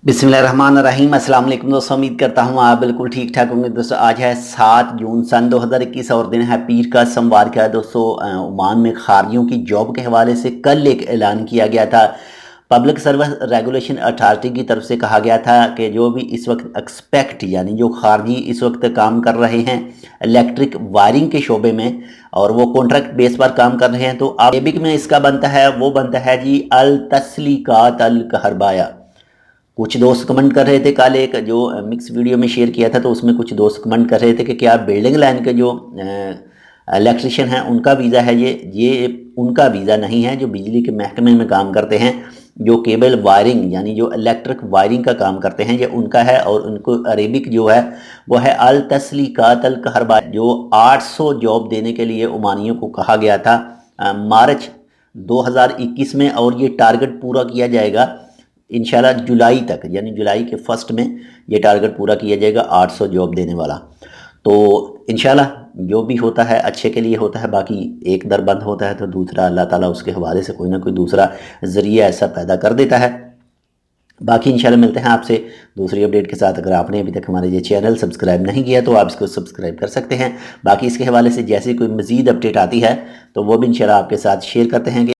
बिस्मिल्लाहिर्रहमानिर्रहीम। अस्सलाम वालेकुम दोस्तों, उम्मीद करता हूँ आप बिल्कुल ठीक ठाक होंगे। दोस्तों आज है 7 जून सन 2021 और दिन है पीर का सोमवार का। दोस्तों ओमान में खारियों की जॉब के हवाले से कल एक ऐलान किया गया था। पब्लिक सर्विस रेगुलेशन अथॉरिटी की तरफ से कहा गया था कि जो भी इस वक्त एक्सपेक्ट यानी जो खारजी इस वक्त काम कर रहे हैं इलेक्ट्रिक वायरिंग के शोबे में और वो कॉन्ट्रैक्ट बेस पर काम कर रहे हैं, तो अरेबिक में इसका बनता है, वो बनता है जी अल तस्लीकात अल कहरबाया। कुछ दोस्त कमेंट कर रहे थे, कल एक जो मिक्स वीडियो में शेयर किया था तो उसमें कुछ दोस्त कमेंट कर रहे थे कि क्या बिल्डिंग लाइन के जो इलेक्ट्रिशियन हैं उनका वीज़ा है ये उनका वीज़ा नहीं है। जो बिजली के महकमे में काम करते हैं, जो केबल वायरिंग यानी जो इलेक्ट्रिक वायरिंग का काम करते हैं, ये उनका है। और उनको अरेबिक जो है वो है अल तस्लीकात अल कहरबा। जो 800 जॉब देने के लिए ओमानियों को कहा गया था मार्च 2021 में, और ये टारगेट पूरा किया जाएगा इंशाल्लाह जुलाई तक, यानी जुलाई के फर्स्ट में ये टारगेट पूरा किया जाएगा 800 जॉब देने वाला। तो इंशाल्लाह जो भी होता है अच्छे के लिए होता है। बाकी एक दर बंद होता है तो दूसरा अल्लाह ताला उसके हवाले से कोई ना कोई दूसरा ज़रिया ऐसा पैदा कर देता है। बाकी इंशाल्लाह मिलते हैं आपसे दूसरी अपडेट के साथ। अगर आपने अभी तक हमारे ये चैनल सब्सक्राइब नहीं किया तो आप इसको सब्सक्राइब कर सकते हैं। बाकी इसके हवाले से जैसे कोई मज़ीद अपडेट आती है तो वो भी इंशाल्लाह आपके साथ शेयर करते हैं।